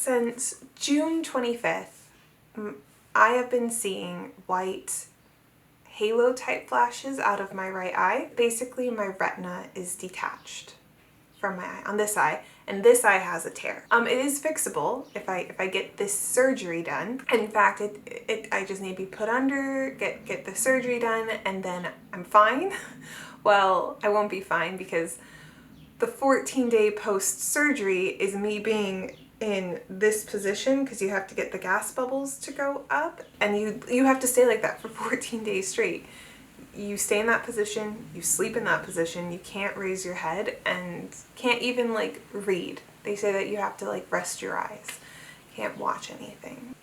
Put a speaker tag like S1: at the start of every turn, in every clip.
S1: Since June 25th, I have been seeing white halo type flashes out of my right eye. Basically, my retina is detached from my eye on this eye, and this eye has a tear. It is fixable if I get this surgery done. In fact, I just need to be put under, get the surgery done, and then I'm fine. Well, I won't be fine because the 14-day post-surgery is me being in this position because you have to get the gas bubbles to go up, and you have to stay like that for 14 days straight. You stay in that position, you sleep in that position, you can't raise your head and can't even like read. They say that you have to like rest your eyes. Can't watch anything.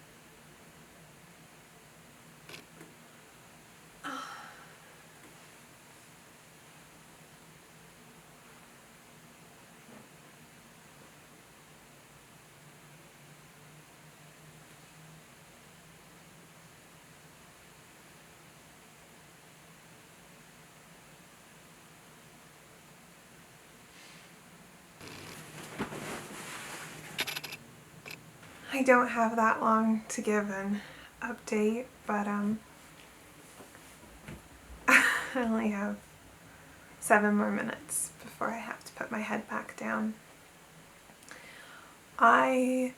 S1: I don't have that long to give an update, but I only have 7 more minutes before I have to put my head back down. I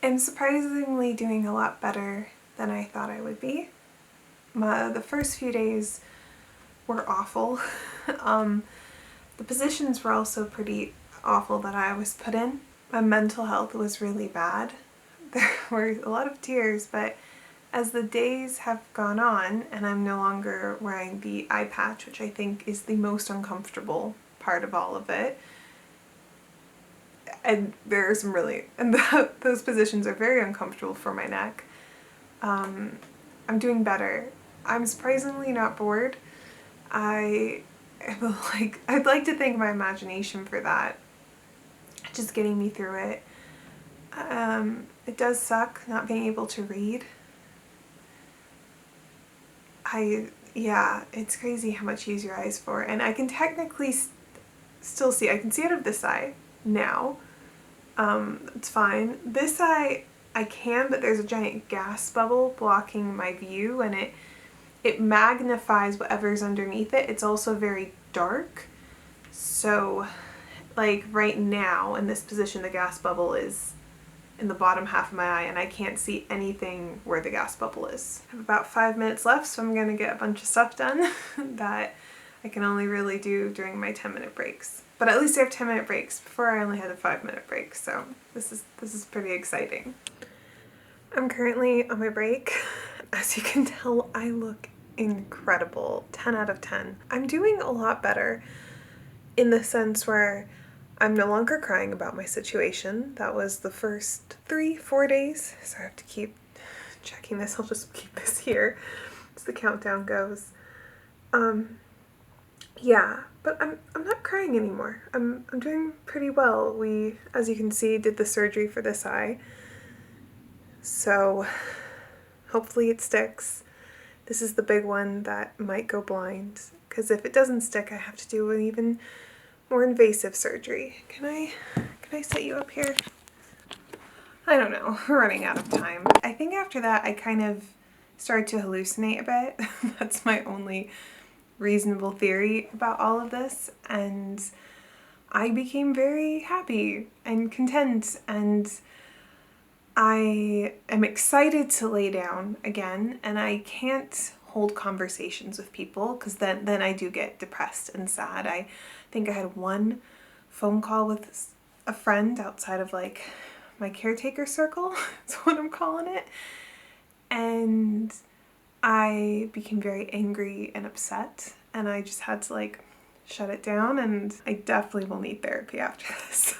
S1: am surprisingly doing a lot better than I thought I would be. The first few days were awful. The positions were also pretty awful that I was put in. My mental health was really bad. There were a lot of tears, but as the days have gone on and I'm no longer wearing the eye patch, which I think is the most uncomfortable part of all of it, and there are some those positions are very uncomfortable for my neck. I'm doing better. I'm surprisingly not bored. I'd like to thank my imagination for that, just getting me through it. It does suck not being able to read. Yeah, it's crazy how much you use your eyes for, and I can technically still see. I can see out of this eye now. It's fine. This eye I can, but there's a giant gas bubble blocking my view, and it magnifies whatever's underneath it. It's also very dark, so like right now in this position the gas bubble is in the bottom half of my eye and I can't see anything where the gas bubble is. I have about 5 minutes left, so I'm gonna get a bunch of stuff done that I can only really do during my 10-minute breaks. But at least I have 10-minute breaks. Before I only had a 5-minute break, so this is pretty exciting. I'm currently on my break. As you can tell, I look incredible. 10 out of 10. I'm doing a lot better in the sense where I'm no longer crying about my situation. That was the first 3-4 days, so I have to keep checking this. I'll just keep this here as the countdown goes. Yeah, but I'm not crying anymore. I'm doing pretty well. We, as you can see, did the surgery for this eye, so hopefully it sticks. This is the big one that might go blind, because if it doesn't stick, I have to do an even more invasive surgery. Can I set you up here? I don't know, we're running out of time. I think after that I kind of started to hallucinate a bit. That's my only reasonable theory about all of this, and I became very happy and content, and I am excited to lay down again, and I can't hold conversations with people because then I do get depressed and sad. I think I had one phone call with a friend outside of like my caretaker circle, is what I'm calling it, and I became very angry and upset, and I just had to like shut it down, and I definitely will need therapy after this,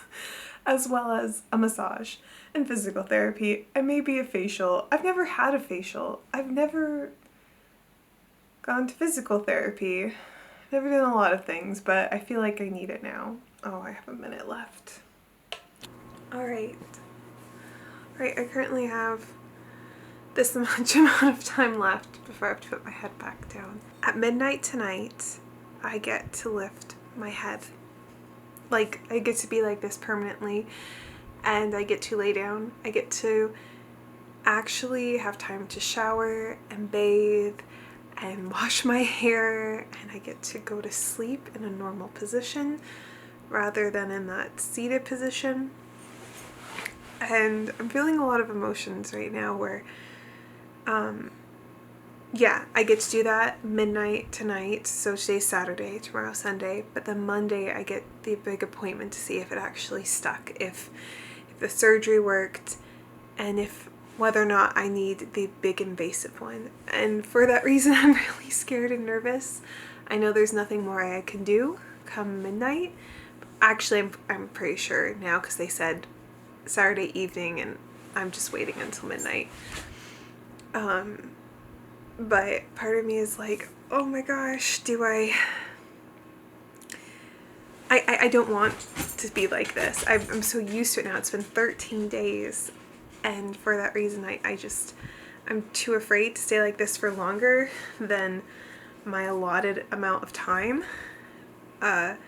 S1: as well as a massage and physical therapy and maybe a facial. I've never had a facial. I've never gone to physical therapy. I've never done a lot of things, but I feel like I need it now. Oh, I have a minute left. Alright, I currently have this much amount of time left before I have to put my head back down. At midnight tonight, I get to lift my head. Like, I get to be like this permanently, and I get to lay down. I get to actually have time to shower and bathe and wash my hair, and I get to go to sleep in a normal position rather than in that seated position. And I'm feeling a lot of emotions right now where yeah, I get to do that midnight tonight, so today's Saturday, tomorrow Sunday, but then Monday I get the big appointment to see if it actually stuck, if the surgery worked, and if whether or not I need the big invasive one. And for that reason, I'm really scared and nervous. I know there's nothing more I can do come midnight. Actually, I'm pretty sure now because they said Saturday evening, and I'm just waiting until midnight. But part of me is like, oh my gosh, do I don't want to be like this. I'm so used to it now. It's been 13 days. And for that reason, I'm too afraid to stay like this for longer than my allotted amount of time. And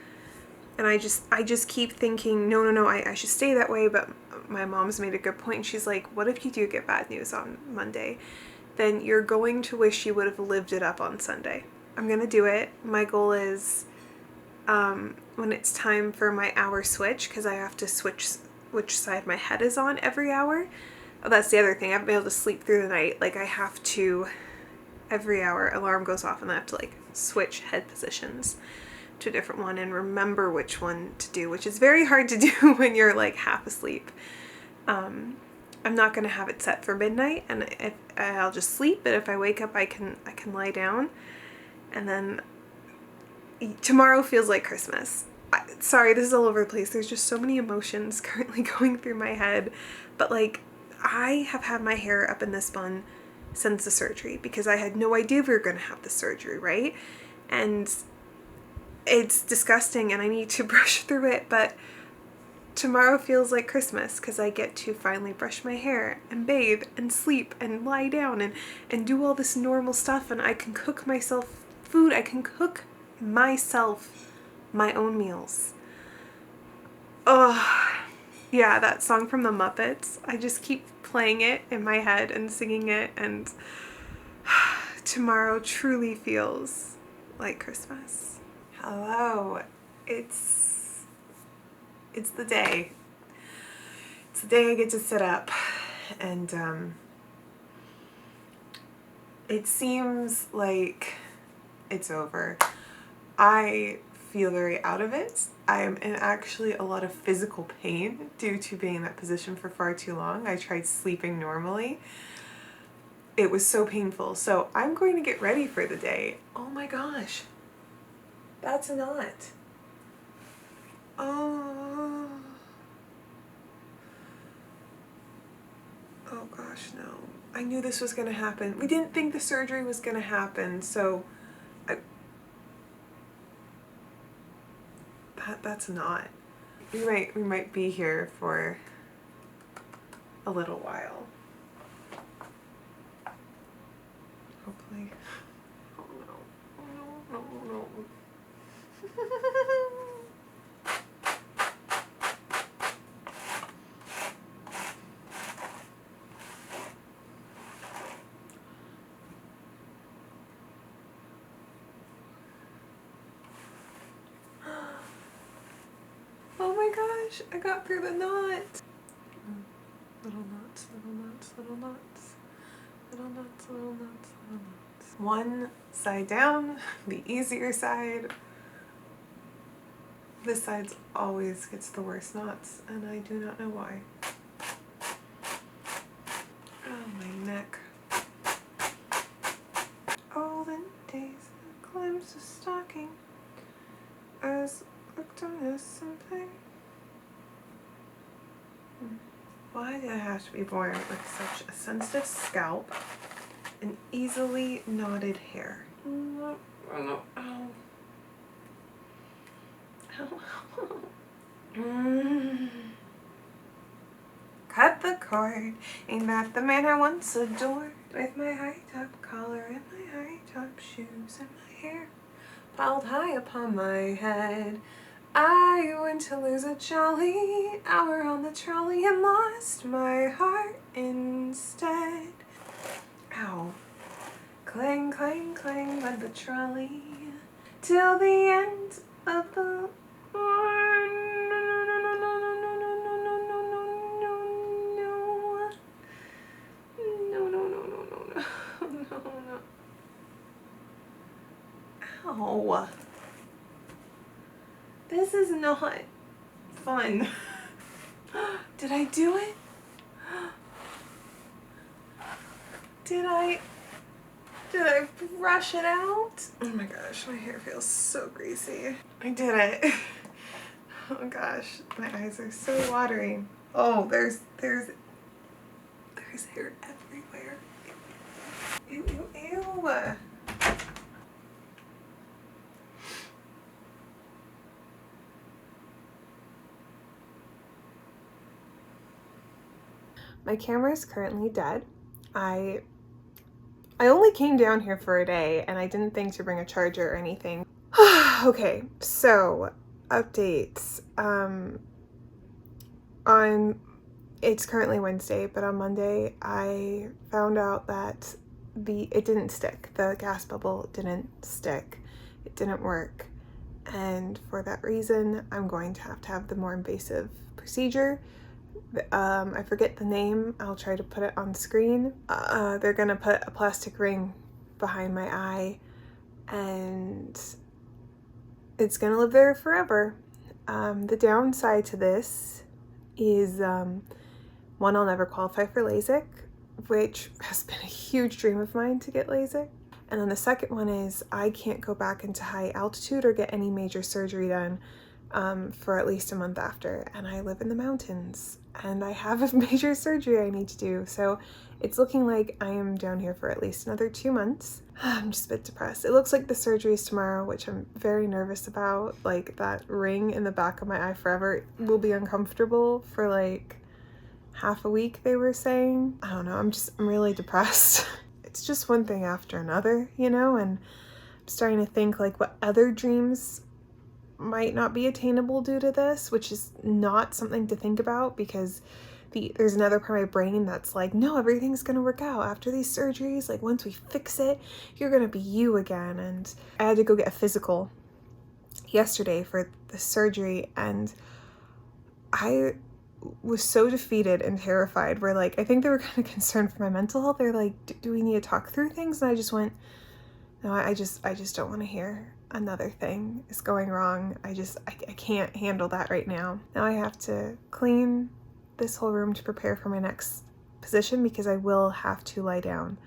S1: I just keep thinking, no, I should stay that way. But my mom's made a good point. She's like, what if you do get bad news on Monday? Then you're going to wish you would have lived it up on Sunday. I'm going to do it. My goal is when it's time for my hour switch, because I have to switch which side my head is on every hour. Oh, that's the other thing. I haven't been able to sleep through the night. Like I have to, every hour alarm goes off and I have to like switch head positions to a different one and remember which one to do, which is very hard to do when you're like half asleep. I'm not going to have it set for midnight, and I'll just sleep, but if I wake up I can lie down. And then tomorrow feels like Christmas. Sorry, this is all over the place. There's just so many emotions currently going through my head. But like, I have had my hair up in this bun since the surgery because I had no idea we were going to have the surgery, right? And it's disgusting and I need to brush through it, but tomorrow feels like Christmas because I get to finally brush my hair and bathe and sleep and lie down and do all this normal stuff, and I can cook myself food. I can cook myself my own meals. Oh, yeah, that song from the Muppets. I just keep playing it in my head and singing it, and tomorrow truly feels like Christmas. Hello. It's the day. It's the day I get to sit up, and it seems like it's over. I feel very out of it. I am in actually a lot of physical pain due to being in that position for far too long. I tried sleeping normally. It was so painful. So I'm going to get ready for the day. Oh my gosh. That's a knot. Oh. Oh gosh, no. I knew this was going to happen. We didn't think the surgery was going to happen, so that's not. We might be here for a little while. Hopefully. Oh no. Oh no, no, no. Oh my gosh, I got through the knot. Little knots, little knots, little knots. Little knots, little knots, little knots. One side down, the easier side. This side always gets the worst knots, and I do not know why. Oh, my neck. Olden days, the glimpse of stalking as looked on as something. Why did I have to be born with such a sensitive scalp and easily knotted hair? Oh, no. Ow. Ow. Cut the cord, ain't that the man I once adored? With my high-top collar and my high-top shoes and my hair piled high upon my head. I went to lose a jolly hour on the trolley and lost my heart instead. Ow. Clang, clang, clang went the trolley till the end of the Ow. This is not fun. Did I do it? Did I brush it out? Oh my gosh, my hair feels so greasy. I did it. Oh gosh, my eyes are so watery. Oh, there's hair everywhere. Ew, ew, ew. My camera is currently dead. I only came down here for a day and I didn't think to bring a charger or anything. Okay, so updates. It's currently Wednesday, but on Monday I found out that it didn't stick. The gas bubble didn't stick. It didn't work. And for that reason, I'm going to have the more invasive procedure. I forget the name. I'll try to put it on screen. They're gonna put a plastic ring behind my eye and it's gonna live there forever. The downside to this is one, I'll never qualify for LASIK, which has been a huge dream of mine to get LASIK. And then the second one is I can't go back into high altitude or get any major surgery done for at least a month after. And I live in the mountains and I have a major surgery I need to do. So it's looking like I am down here for at least another 2 months. I'm just a bit depressed. It looks like the surgery is tomorrow, which I'm very nervous about. Like that ring in the back of my eye forever will be uncomfortable for like half a week, they were saying. I don't know, I'm really depressed. It's just one thing after another, you know, and I'm starting to think like what other dreams might not be attainable due to this, which is not something to think about because there's another part of my brain that's like, no, everything's gonna work out after these surgeries. Like once we fix it, you're gonna be you again. And I had to go get a physical yesterday for the surgery and I was so defeated and terrified where like I think they were kind of concerned for my mental health. They're like, do we need to talk through things? And I just went, no, I just don't want to hear another thing is going wrong. I can't handle that right now. Now I have to clean this whole room to prepare for my next position because I will have to lie down.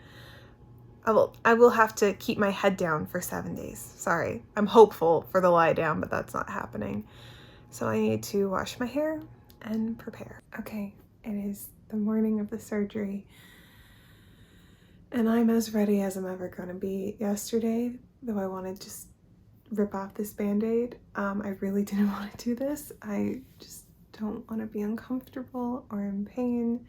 S1: I will have to keep my head down for 7 days. Sorry, I'm hopeful for the lie down, but that's not happening. So I need to wash my hair and prepare. Okay, it is the morning of the surgery and I'm as ready as I'm ever gonna be. Yesterday, though I wanted to just rip off this band-aid, I really didn't want to do this. I just don't want to be uncomfortable or in pain.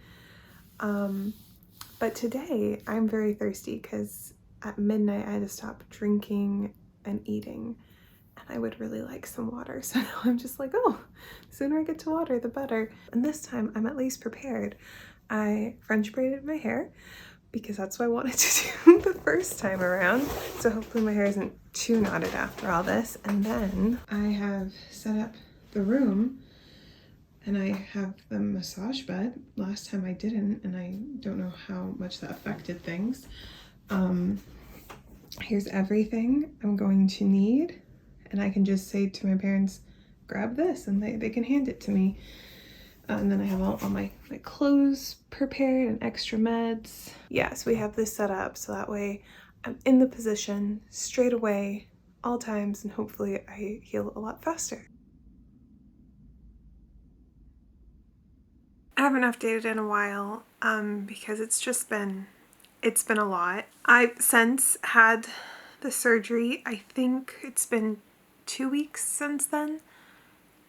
S1: But today I'm very thirsty because at midnight I had to stop drinking and eating. And I would really like some water. So now I'm just like, oh, the sooner I get to water, the better. And this time I'm at least prepared. I French braided my hair because that's what I wanted to do the first time around. So hopefully my hair isn't too knotted after all this. And then I have set up the room and I have the massage bed. Last time I didn't, and I don't know how much that affected things. Here's everything I'm going to need. And I can just say to my parents, grab this, and they can hand it to me. And then I have all my clothes prepared and extra meds. Yes, we have this set up so that way I'm in the position straight away, all times, and hopefully I heal a lot faster. I haven't updated in a while because it's been a lot. I've since had the surgery. I think it's been 2 weeks since then,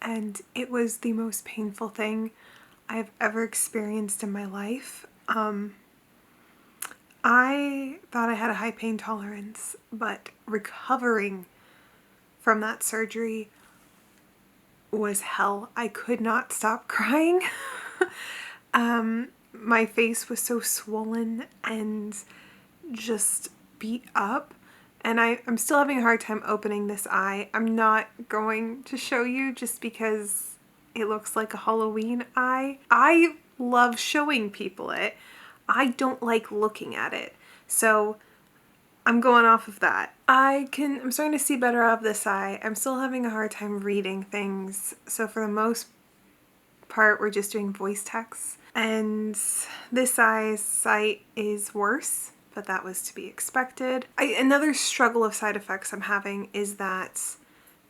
S1: and it was the most painful thing I've ever experienced in my life. I thought I had a high pain tolerance, but recovering from that surgery was hell. I could not stop crying. My face was so swollen and just beat up, and I'm still having a hard time opening this eye. I'm not going to show you just because it looks like a Halloween eye. I love showing people it. I don't like looking at it. So I'm going off of that. I'm starting to see better out of this eye. I'm still having a hard time reading things. So for the most part, we're just doing voice text. And this eye's sight is worse, but that was to be expected. Another struggle of side effects I'm having is that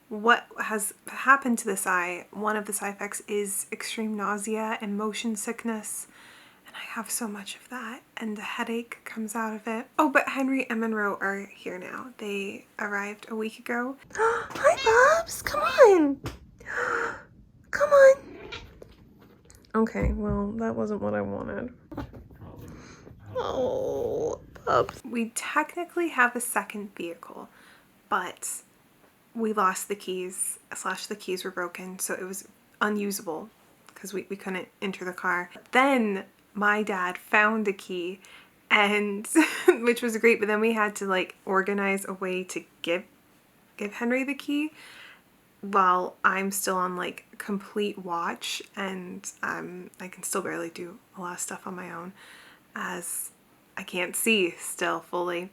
S1: what has happened to this eye, one of the side effects is extreme nausea and motion sickness. And I have so much of that, and the headache comes out of it. Oh, but Henry and Monroe are here now. They arrived a week ago. Hi, Bubs! Come on! Come on! Okay, well, that wasn't what I wanted. Oh, Bubs. We technically have a second vehicle, but we lost the keys, / the keys were broken, so it was unusable because we couldn't enter the car. Then my dad found a key, and which was great, but then we had to like organize a way to give Henry the key while I'm still on like complete watch, and I can still barely do a lot of stuff on my own as I can't see still fully.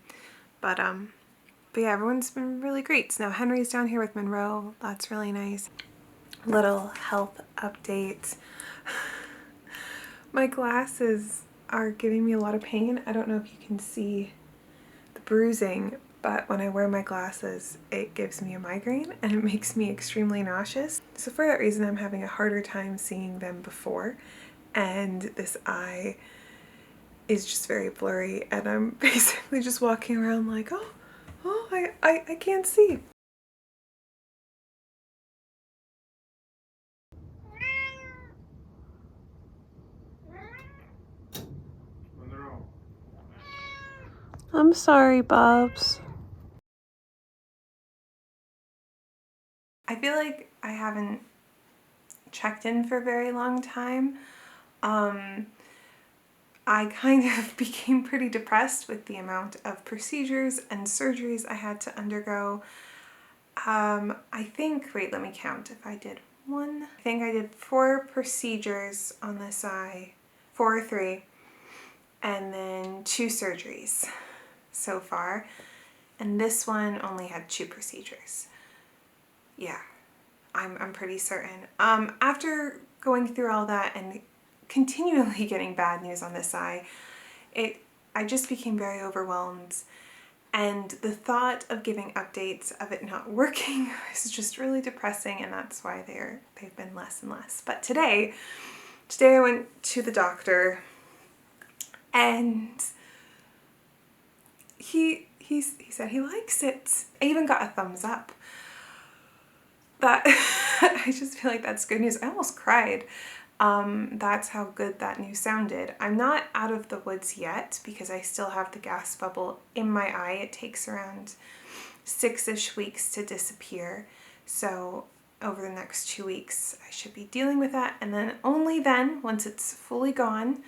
S1: But yeah, everyone's been really great. So now Henry's down here with Monroe. That's really nice. Little health update. My glasses are giving me a lot of pain. I don't know if you can see the bruising, but when I wear my glasses, it gives me a migraine and it makes me extremely nauseous. So for that reason, I'm having a harder time seeing them before, and this eye is just very blurry, and I'm basically just walking around like, oh, I can't see. I'm sorry, Bubs. I feel like I haven't checked in for a very long time. I kind of became pretty depressed with the amount of procedures and surgeries I had to undergo. I think, wait, let me count if I did one. I think I did 4 procedures on this eye, 4 or 3, and then 2 surgeries so far. And this one only had 2 procedures. Yeah, I'm pretty certain. After going through all that and continually getting bad news on this eye, I just became very overwhelmed, and the thought of giving updates of it not working is just really depressing, and that's why they've been less and less. But today I went to the doctor, and he said he likes it. I even got a thumbs up. That I just feel like that's good news. I almost cried. That's how good that news sounded. I'm not out of the woods yet because I still have the gas bubble in my eye. It takes around 6-ish weeks to disappear. So over the next 2 weeks, I should be dealing with that. And then only then, once it's fully gone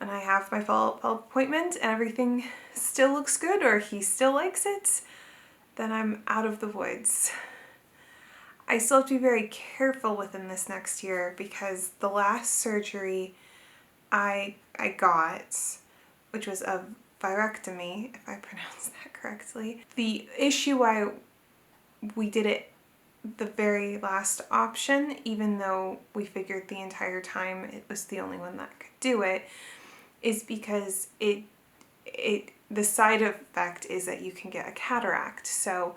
S1: and I have my follow-up appointment and everything still looks good or he still likes it, then I'm out of the woods. I still have to be very careful within this next year because the last surgery I got, which was a vitrectomy, if I pronounced that correctly, the issue why we did it the very last option, even though we figured the entire time it was the only one that could do it, is because the side effect is that you can get a cataract. So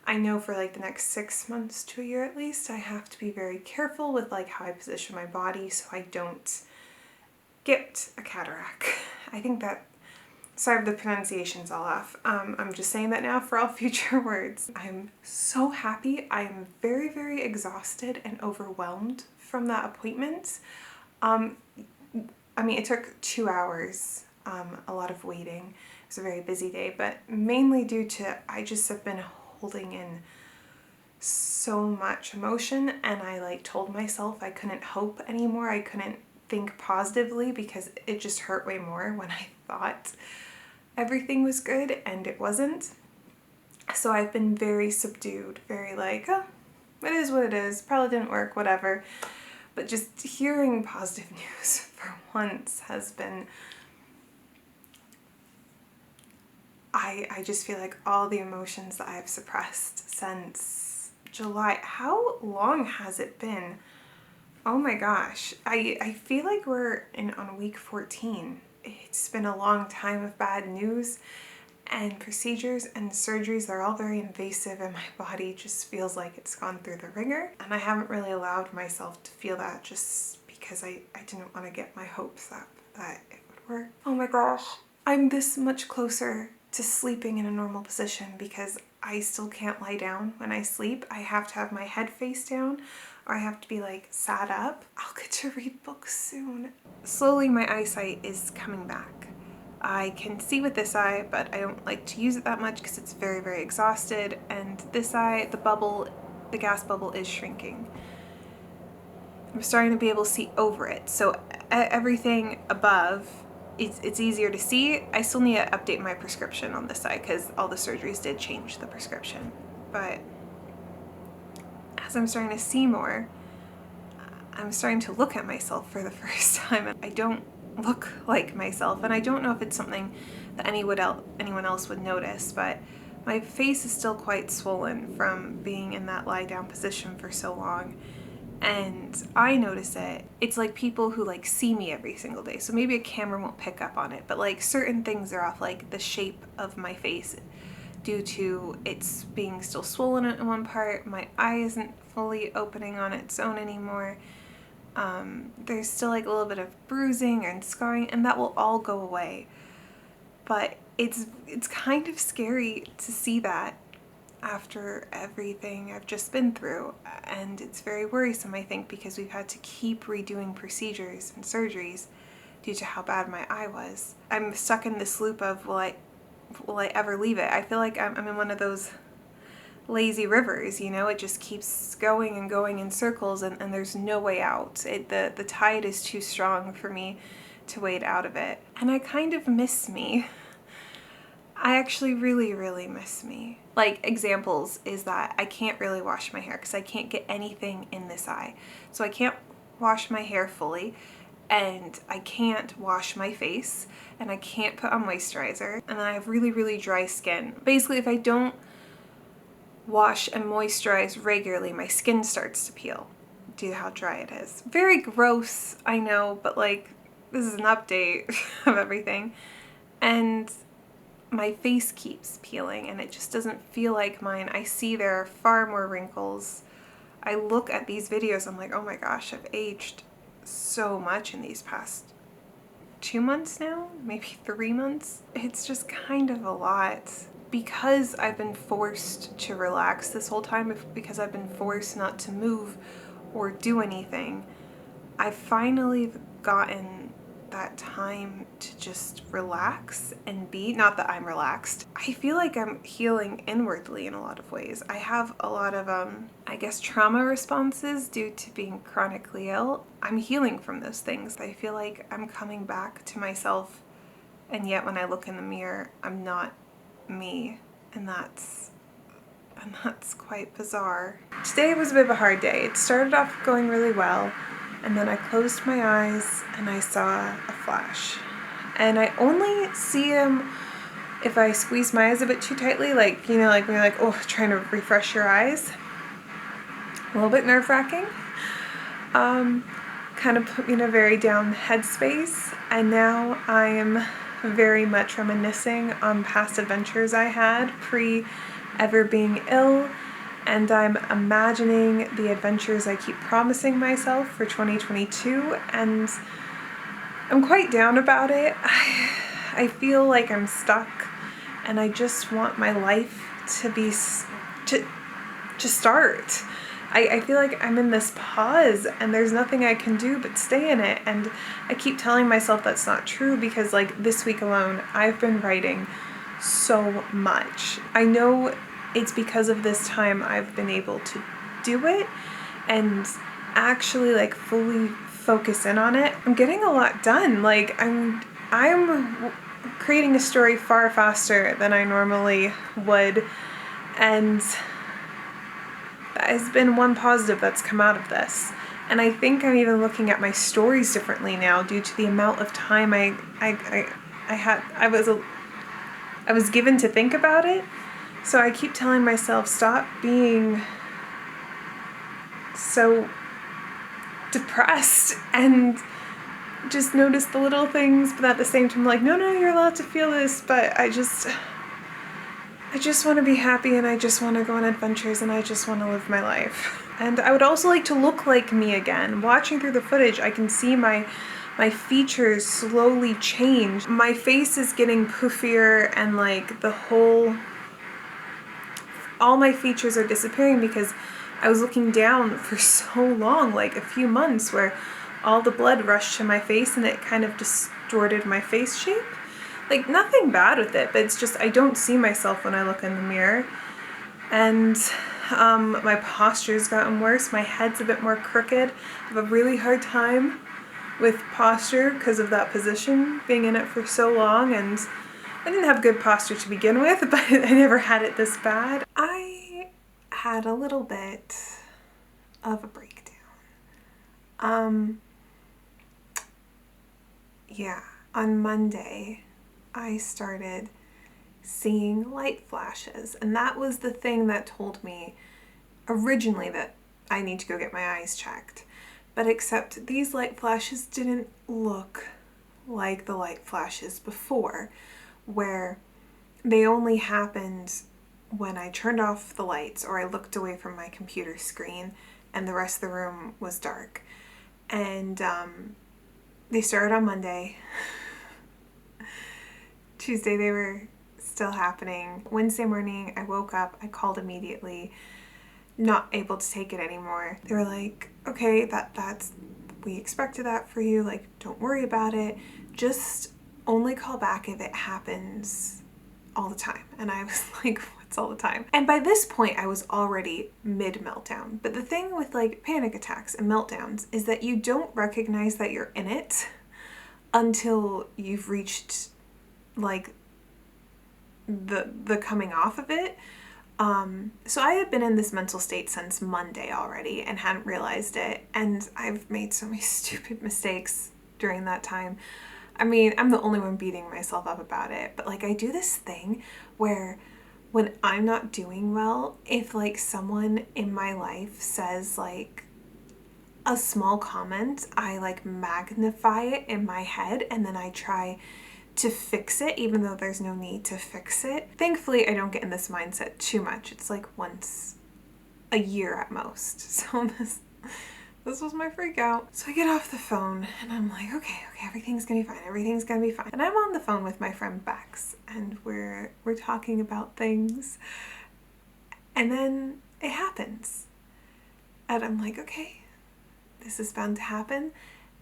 S1: I know for like the next 6 months to a year at least, I have to be very careful with like how I position my body so I don't get a cataract. I think that, sorry if the pronunciation's all off. I'm just saying that now for all future words. I'm so happy. I'm very, very exhausted and overwhelmed from that appointment. I mean, it took 2 hours, a lot of waiting. It was a very busy day, but mainly due to I just have been holding in so much emotion, and I like told myself I couldn't hope anymore. I couldn't think positively because it just hurt way more when I thought everything was good and it wasn't. So I've been very subdued, very like, oh, it is what it is, probably didn't work, whatever. But just hearing positive news for once has been, I just feel like all the emotions that I've suppressed since July. How long has it been? Oh my gosh. I feel like we're on week 14. It's been a long time of bad news, and procedures and surgeries, they're all very invasive, and my body just feels like it's gone through the ringer. And I haven't really allowed myself to feel that just because I didn't want to get my hopes up that it would work. Oh my gosh. I'm this much closer to sleeping in a normal position because I still can't lie down when I sleep. I have to have my head face down, or I have to be like sat up. I'll get to read books soon. Slowly my eyesight is coming back. I can see with this eye, but I don't like to use it that much because it's very, very exhausted. And this eye, the gas bubble is shrinking. I'm starting to be able to see over it. So everything above, it's easier to see. I still need to update my prescription on this eye because all the surgeries did change the prescription. But as I'm starting to see more, I'm starting to look at myself for the first time, and I don't look like myself, and I don't know if it's something that anyone else would notice, but my face is still quite swollen from being in that lie down position for so long, and I notice it. It's like people who like see me every single day, so maybe a camera won't pick up on it, but like certain things are off, like the shape of my face due to it's being still swollen in one part. My eye isn't fully opening on its own anymore. There's still like a little bit of bruising and scarring, and that will all go away. But it's kind of scary to see that after everything I've just been through, and it's very worrisome, I think, because we've had to keep redoing procedures and surgeries due to how bad my eye was. I'm stuck in this loop of will I ever leave it? I feel like I'm in one of those lazy rivers, you know, it just keeps going and going in circles, and there's no way out. The tide is too strong for me to wade out of it. And I kind of miss me. I actually really, really miss me. Like, examples is that I can't really wash my hair because I can't get anything in this eye. So I can't wash my hair fully, and I can't wash my face, and I can't put on moisturizer, and then I have really, really dry skin. Basically, if I don't wash and moisturize regularly, my skin starts to peel due to how dry it is. Very gross, I know, but like, this is an update of everything. And my face keeps peeling, and it just doesn't feel like mine. I see there are far more wrinkles. I look at these videos, I'm like, oh my gosh, I've aged so much in these past 2 months now, maybe 3 months. It's just kind of a lot. Because I've been forced to relax this whole time, because I've been forced not to move or do anything, I've finally gotten that time to just relax and be. Not that I'm relaxed. I feel like I'm healing inwardly in a lot of ways. I have a lot of, I guess, trauma responses due to being chronically ill. I'm healing from those things. I feel like I'm coming back to myself, and yet when I look in the mirror, I'm not me, and that's quite bizarre. Today was a bit of a hard day. It started off going really well, and then I closed my eyes and I saw a flash. And I only see them if I squeeze my eyes a bit too tightly, like, you know, like when you're like, oh, trying to refresh your eyes. A little bit nerve-wracking. Kind of put me in a very down headspace, and now I am very much reminiscing on past adventures I had pre ever being ill, and I'm imagining the adventures I keep promising myself for 2022, and I'm quite down about it. I feel like I'm stuck, and I just want my life to start. I feel like I'm in this pause, and there's nothing I can do but stay in it, and I keep telling myself that's not true, because like this week alone I've been writing so much. I know it's because of this time I've been able to do it and actually like fully focus in on it. I'm getting a lot done. Like I'm creating a story far faster than I normally would, and that has been one positive that's come out of this. And I think I'm even looking at my stories differently now due to the amount of time I was given to think about it. So I keep telling myself, stop being so depressed and just notice the little things, but at the same time, like, no, you're allowed to feel this, but I just want to be happy, and I just want to go on adventures, and I just want to live my life. And I would also like to look like me again. Watching through the footage, I can see my features slowly change. My face is getting poofier, and like all my features are disappearing because I was looking down for so long, like a few months, where all the blood rushed to my face and it kind of distorted my face shape. Like, nothing bad with it, but it's just I don't see myself when I look in the mirror. And my posture's gotten worse. My head's a bit more crooked. I have a really hard time with posture because of that position, being in it for so long, and I didn't have good posture to begin with, but I never had it this bad. I had a little bit of a breakdown. Yeah, on Monday, I started seeing light flashes, and that was the thing that told me originally that I need to go get my eyes checked. But except these light flashes didn't look like the light flashes before, where they only happened when I turned off the lights or I looked away from my computer screen and the rest of the room was dark. And they started on Monday. Tuesday they were still happening. Wednesday morning I woke up, I called immediately, not able to take it anymore. They were like, okay, that's we expected that for you, like, don't worry about it, just only call back if it happens all the time. And I was like, what's all the time? And by this point I was already mid-meltdown. But the thing with like panic attacks and meltdowns is that you don't recognize that you're in it until you've reached like the coming off of it. So I had been in this mental state since Monday already and hadn't realized it, and I've made so many stupid mistakes during that time. I mean, I'm the only one beating myself up about it, but like I do this thing where when I'm not doing well, if like someone in my life says like a small comment, I like magnify it in my head and then I try to fix it even though there's no need to fix it. Thankfully, I don't get in this mindset too much. It's like once a year at most. So this was my freak out. So I get off the phone and I'm like, okay, everything's gonna be fine. Everything's gonna be fine. And I'm on the phone with my friend Bex and we're talking about things. And then it happens. And I'm like, okay, this is bound to happen.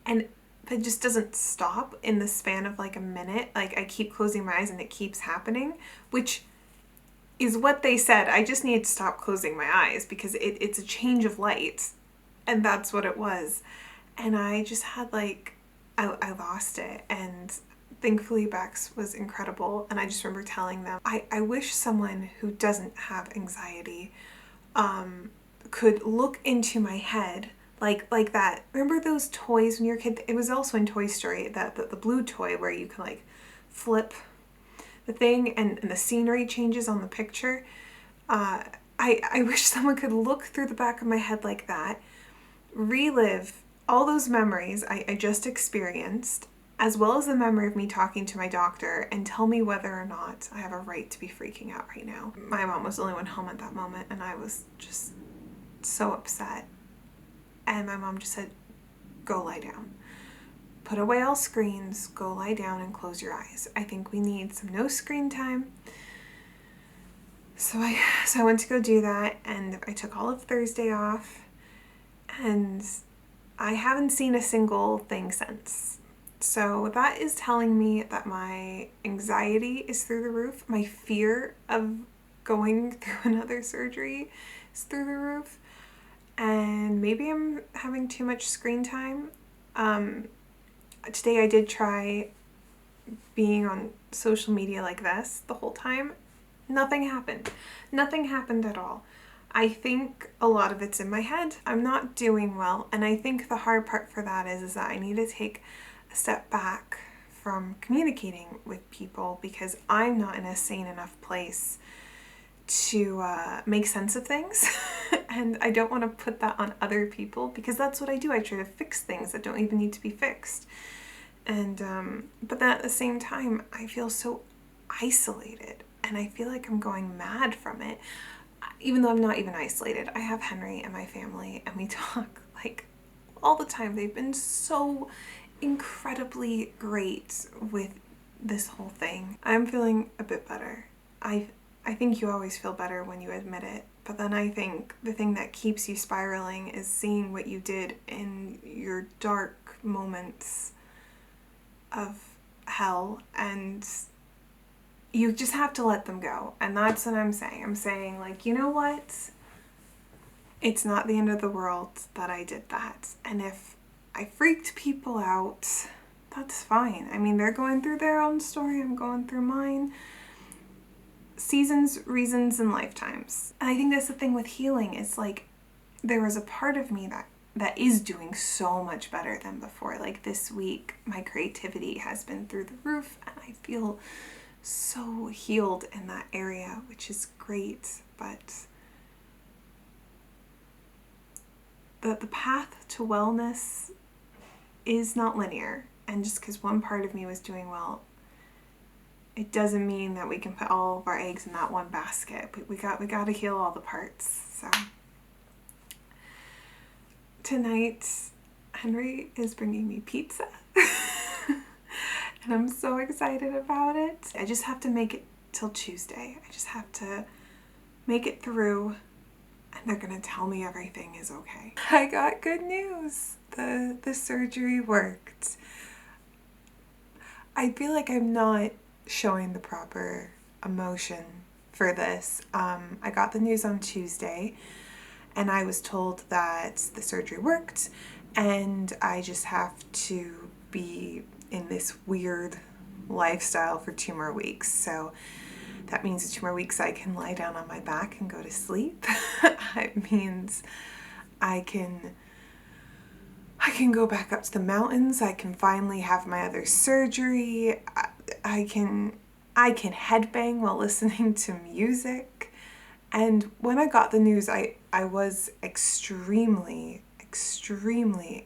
S1: And it just doesn't stop in the span of like a minute. Like I keep closing my eyes and it keeps happening, which is what they said. I just need to stop closing my eyes because it's a change of light. And that's what it was. And I just had like, I lost it. And thankfully Bex was incredible. And I just remember telling them, I wish someone who doesn't have anxiety could look into my head like that. Remember those toys when you were a kid? It was also in Toy Story, the blue toy where you can like flip the thing and the scenery changes on the picture. I wish someone could look through the back of my head like that, relive all those memories I just experienced, as well as the memory of me talking to my doctor, and tell me whether or not I have a right to be freaking out right now. My mom was the only one home at that moment and I was just so upset. And my mom just said, go lie down. Put away all screens, go lie down and close your eyes. I think we need some no screen time. So I went to go do that and I took all of Thursday off and I haven't seen a single thing since. So that is telling me that my anxiety is through the roof. My fear of going through another surgery is through the roof. And maybe I'm having too much screen time. Today I did try being on social media like this the whole time. Nothing happened. Nothing happened at all. I think a lot of it's in my head. I'm not doing well, and I think the hard part for that is that I need to take a step back from communicating with people because I'm not in a sane enough place to make sense of things. And I don't want to put that on other people because that's what I do. I try to fix things that don't even need to be fixed. And but then at the same time, I feel so isolated and I feel like I'm going mad from it. Even though I'm not even isolated, I have Henry and my family and we talk like all the time. They've been so incredibly great with this whole thing. I'm feeling a bit better. I think you always feel better when you admit it, but then I think the thing that keeps you spiraling is seeing what you did in your dark moments of hell, and you just have to let them go. And that's what I'm saying. I'm saying, like, you know what? It's not the end of the world that I did that. And if I freaked people out, that's fine. I mean, they're going through their own story. I'm going through mine. Seasons, reasons, and lifetimes. And I think that's the thing with healing. It's like there was a part of me that is doing so much better than before. Like this week, my creativity has been through the roof and I feel so healed in that area, which is great. But the path to wellness is not linear. And just because one part of me was doing well, it doesn't mean that we can put all of our eggs in that one basket. We got to heal all the parts. So tonight, Henry is bringing me pizza. And I'm so excited about it. I just have to make it till Tuesday. I just have to make it through and they're gonna tell me everything is okay. I got good news. The surgery worked. I feel like I'm not showing the proper emotion for this. I got the news on Tuesday and I was told that the surgery worked and I just have to be in this weird lifestyle for 2 more weeks. So that means 2 more weeks I can lie down on my back and go to sleep. It means I can go back up to the mountains. I can finally have my other surgery. I can headbang while listening to music. And when I got the news, I was extremely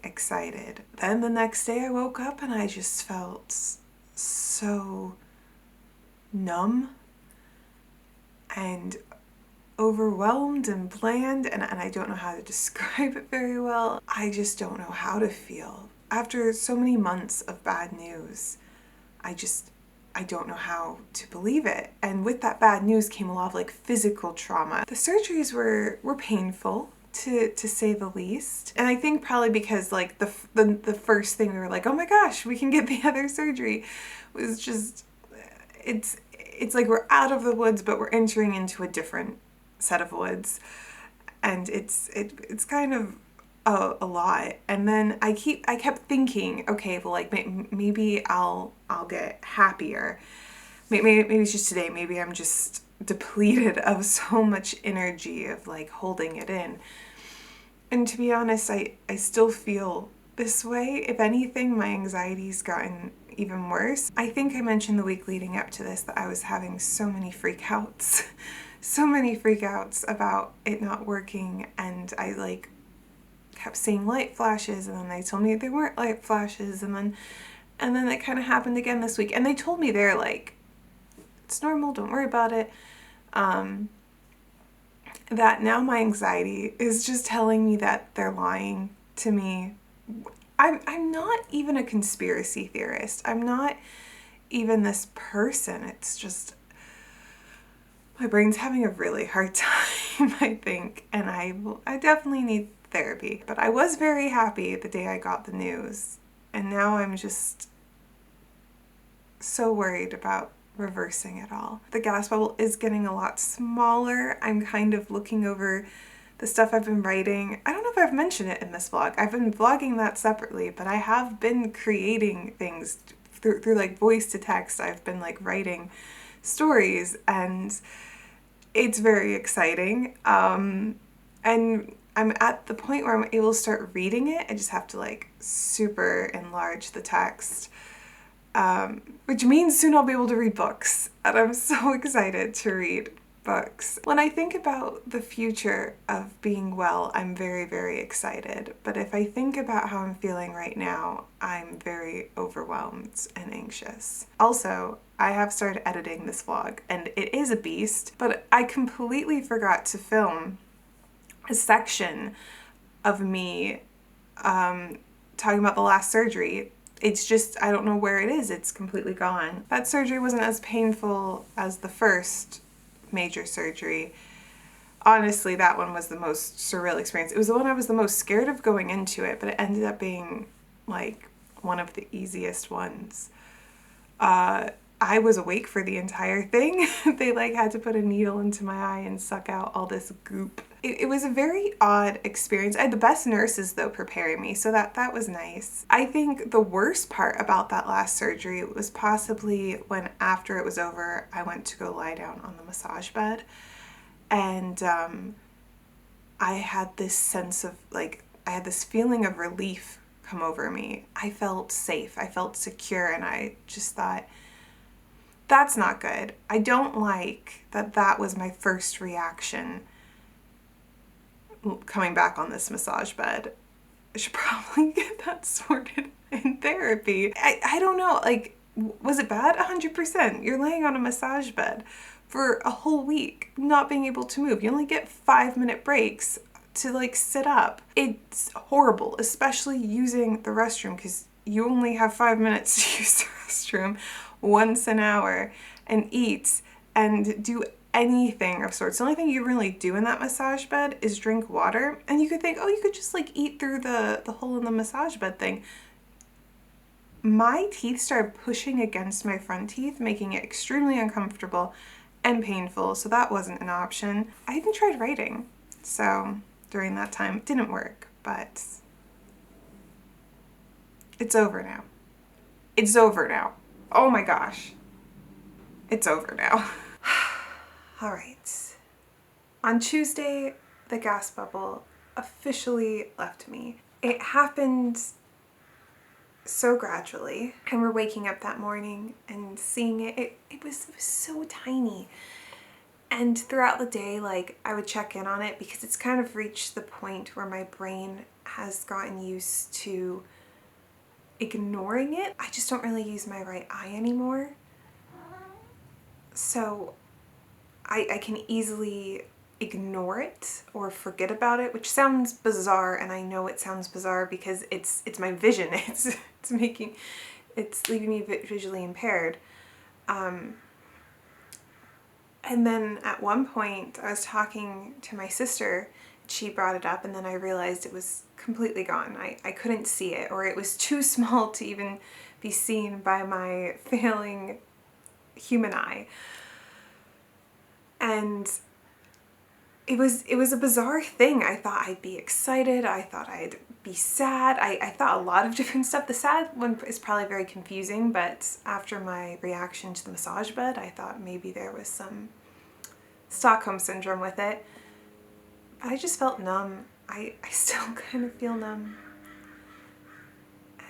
S1: excited. Then the next day I woke up and I just felt so numb and overwhelmed and bland, and I don't know how to describe it very well. I just don't know how to feel. After so many months of bad news, I don't know how to believe it. And with that bad news came a lot of like physical trauma. The surgeries were painful, to say the least. And I think probably because like the first thing we were like, oh my gosh, we can get the other surgery, was just, it's like we're out of the woods, but we're entering into a different set of woods. And it's kind of a lot. And then I kept thinking, okay, well, like maybe I'll get happier. Maybe it's just today. Maybe I'm just depleted of so much energy of like holding it in. And to be honest, I still feel this way. If anything, my anxiety's gotten even worse. I think I mentioned the week leading up to this that I was having so many freakouts, so many freakouts about it not working, and I like kept seeing light flashes, and then they told me they weren't light flashes, and then it kind of happened again this week, and they told me they're like, it's normal, don't worry about it. That now my anxiety is just telling me that they're lying to me. I'm not even a conspiracy theorist. I'm not even this person. It's just my brain's having a really hard time, I think, and I definitely need therapy. But I was very happy the day I got the news, and now I'm just so worried about reversing it all. The gas bubble is getting a lot smaller. I'm kind of looking over the stuff I've been writing. I don't know if I've mentioned it in this vlog. I've been vlogging that separately, but I have been creating things through like voice to text. I've been like writing stories, and it's very exciting. And I'm at the point where I'm able to start reading it. I just have to like super enlarge the text, which means soon I'll be able to read books, and I'm so excited to read books. When I think about the future of being well, I'm very, very excited. But if I think about how I'm feeling right now, I'm very overwhelmed and anxious. Also, I have started editing this vlog, and it is a beast, but I completely forgot to film a section of me talking about the last surgery. It's just, I don't know where it is. It's completely gone. That surgery wasn't as painful as the first major surgery. Honestly, that one was the most surreal experience. It was the one I was the most scared of going into it, but it ended up being like one of the easiest ones. I was awake for the entire thing. They like had to put a needle into my eye and suck out all this goop. It was a very odd experience. I had the best nurses though preparing me, so that was nice. I think the worst part about that last surgery was possibly when after it was over, I went to go lie down on the massage bed, and I had this sense of like, I had this feeling of relief come over me. I felt safe, I felt secure, and I just thought, that's not good. I don't like that that was my first reaction coming back on this massage bed. I should probably get that sorted in therapy. I don't know, like, was it bad? 100%. You're laying on a massage bed for a whole week, not being able to move. You only get 5-minute breaks to like sit up. It's horrible, especially using the restroom, because you only have 5 minutes to use the restroom once an hour and eat and do anything of sorts. The only thing you really do in that massage bed is drink water, and you could think, oh, you could just like eat through the hole in the massage bed thing. My teeth started pushing against my front teeth, making it extremely uncomfortable and painful, so that wasn't an option. I even tried writing, so during that time it didn't work, but it's over now. It's over now. Oh my gosh. It's over now. All right. On Tuesday, the gas bubble officially left me. It happened so gradually. I remember waking up that morning and seeing it. It was so tiny. And throughout the day, like, I would check in on it because it's kind of reached the point where my brain has gotten used to ignoring it. I just don't really use my right eye anymore. So I can easily ignore it or forget about it, which sounds bizarre, and I know it sounds bizarre because it's my vision. It's leaving me visually impaired. And then at one point I was talking to my sister, she brought it up, and then I realized it was completely gone. I couldn't see it, or it was too small to even be seen by my failing human eye. And it was a bizarre thing. I thought I'd be excited, I thought I'd be sad, I thought a lot of different stuff. The sad one is probably very confusing, but after my reaction to the massage bed, I thought maybe there was some Stockholm syndrome with it. But I just felt numb. I still kind of feel numb.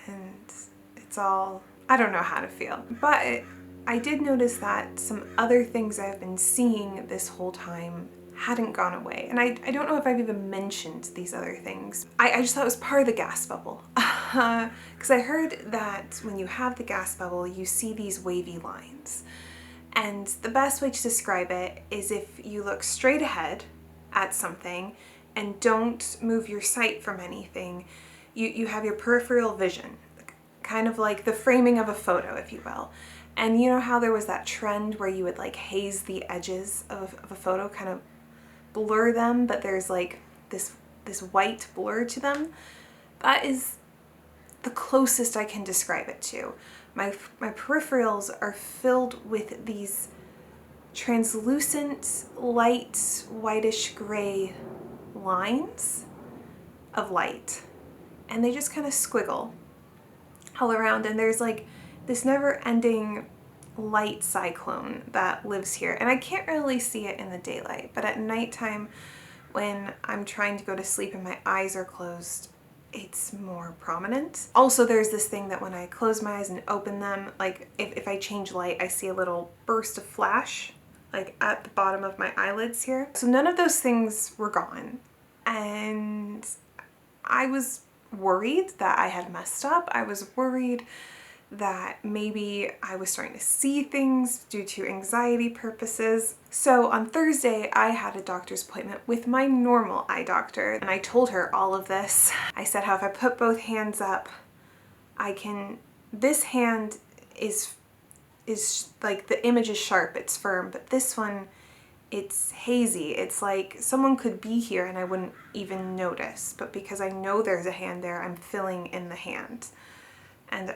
S1: And it's all, I don't know how to feel. But I did notice that some other things I've been seeing this whole time hadn't gone away. And I don't know if I've even mentioned these other things. I just thought it was part of the gas bubble. Because I heard that when you have the gas bubble, you see these wavy lines. And the best way to describe it is if you look straight ahead at something and don't move your sight from anything, you have your peripheral vision, kind of like the framing of a photo, if you will. And you know how there was that trend where you would like haze the edges of a photo, kind of blur them, but there's like this white blur to them? That is the closest I can describe it to. my peripherals are filled with these translucent, light, whitish gray lines of light. And they just kind of squiggle all around. And there's like this never-ending light cyclone that lives here. And I can't really see it in the daylight, but at nighttime when I'm trying to go to sleep and my eyes are closed, it's more prominent. Also, there's this thing that when I close my eyes and open them, like if I change light, I see a little burst of flash like at the bottom of my eyelids here. So none of those things were gone. And I was worried that I had messed up. I was worried that maybe I was starting to see things due to anxiety purposes. So on Thursday, I had a doctor's appointment with my normal eye doctor, and I told her all of this. I said how if I put both hands up, this hand is like, the image is sharp, it's firm, but this one, it's hazy. It's like someone could be here and I wouldn't even notice, but because I know there's a hand there, I'm filling in the hand. And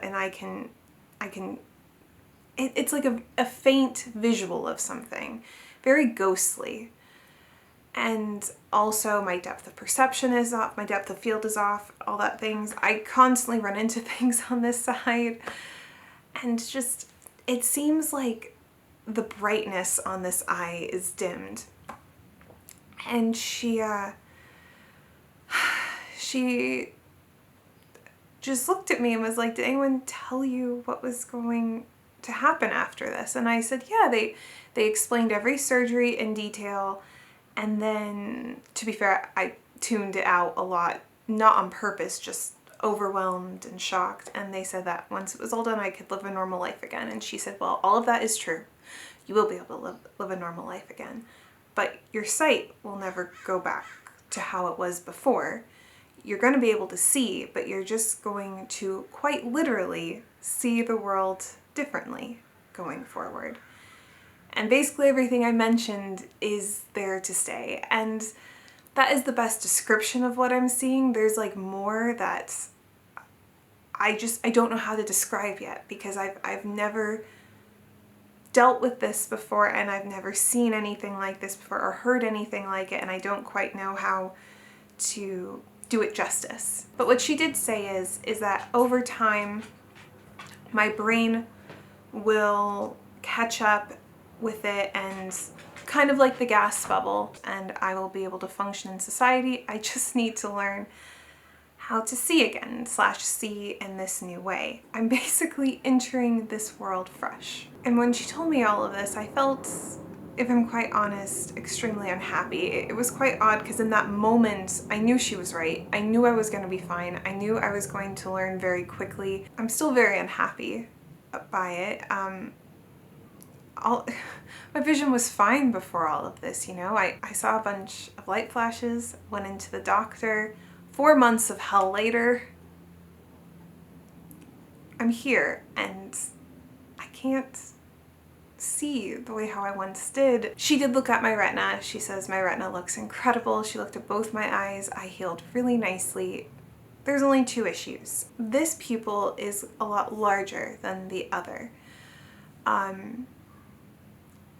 S1: it's like a faint visual of something, very ghostly. And also my depth of perception is off, my depth of field is off, all that things. I constantly run into things on this side, and just, it seems like the brightness on this eye is dimmed. And she just looked at me and was like, did anyone tell you what was going to happen after this? And I said, yeah, they explained every surgery in detail. And then, to be fair, I tuned it out a lot, not on purpose, just overwhelmed and shocked. And they said that once it was all done, I could live a normal life again. And she said, well, all of that is true. You will be able to live a normal life again, but your sight will never go back to how it was before. You're going to be able to see, but you're just going to quite literally see the world differently going forward. And basically everything I mentioned is there to stay. And that is the best description of what I'm seeing. There's like more that I don't know how to describe yet, because I've never dealt with this before, and I've never seen anything like this before or heard anything like it, and I don't quite know how to do it justice. But what she did say is that over time my brain will catch up with it, and kind of like the gas bubble, and I will be able to function in society. I just need to learn how to see again, / see in this new way. I'm basically entering this world fresh. And when she told me all of this, I felt, if I'm quite honest, extremely unhappy. It was quite odd, because in that moment, I knew she was right. I knew I was going to be fine. I knew I was going to learn very quickly. I'm still very unhappy by it. My vision was fine before all of this, you know? I saw a bunch of light flashes, went into the doctor. 4 months of hell later, I'm here, and I can't see the way how I once did. She did look at my retina. She says my retina looks incredible. She looked at both my eyes. I healed really nicely. There's only 2 issues. This pupil is a lot larger than the other.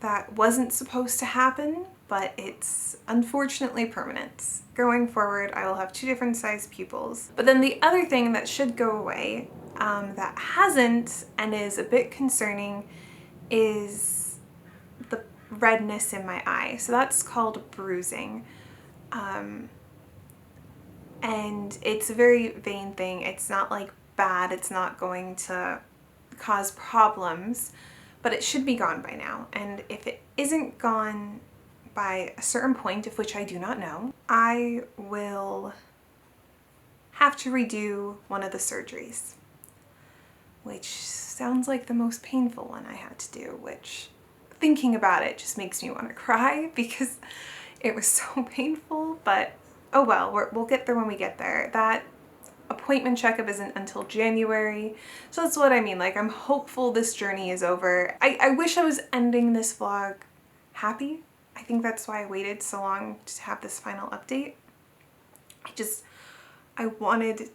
S1: That wasn't supposed to happen, but it's unfortunately permanent. Going forward, I will have 2 different size pupils. But then the other thing that should go away, that hasn't and is a bit concerning, is the redness in my eye. So that's called bruising. And it's a very vain thing. It's not like bad, it's not going to cause problems, but it should be gone by now. And if it isn't gone by a certain point, of which I do not know, I will have to redo one of the surgeries, which sounds like the most painful one I had to do, which, thinking about it, just makes me want to cry because it was so painful. But oh well, we'll get there when we get there. That appointment checkup isn't until January, so that's what I mean. Like, I'm hopeful this journey is over. I wish I was ending this vlog happy. I think that's why I waited so long to have this final update. I wanted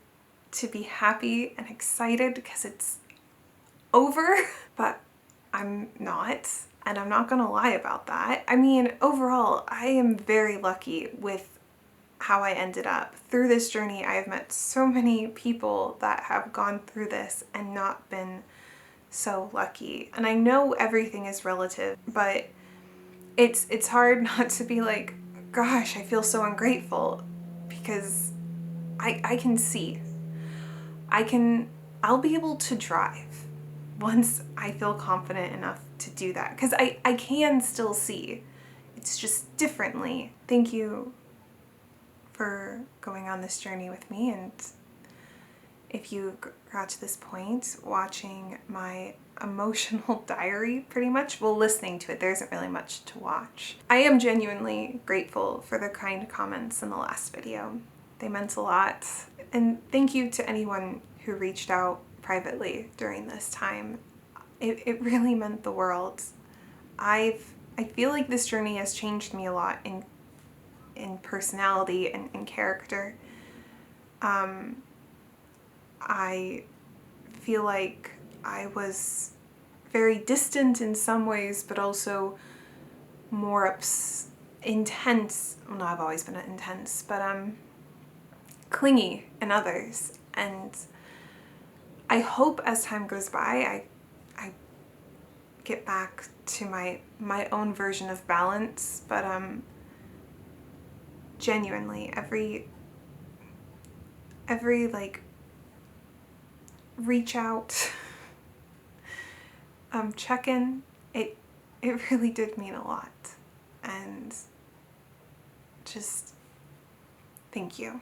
S1: to be happy and excited, because over, but I'm not, and I'm not gonna lie about that. I mean, overall, I am very lucky with how I ended up. Through this journey, I have met so many people that have gone through this and not been so lucky. And I know everything is relative, but it's hard not to be like, gosh, I feel so ungrateful, because I can see. I'll be able to drive once I feel confident enough to do that, because I can still see. It's just differently. Thank you for going on this journey with me, and if you got to this point watching my emotional diary, pretty much, well, listening to it, there isn't really much to watch. I am genuinely grateful for the kind comments in the last video. They meant a lot. And thank you to anyone who reached out privately during this time. It really meant the world. I feel like this journey has changed me a lot in personality and in character. I feel like I was very distant in some ways, but also more intense. Well, no, I've always been intense, but clingy in others. And I hope as time goes by, I get back to my own version of balance. But genuinely, every like reach out, check in, it really did mean a lot. And just thank you.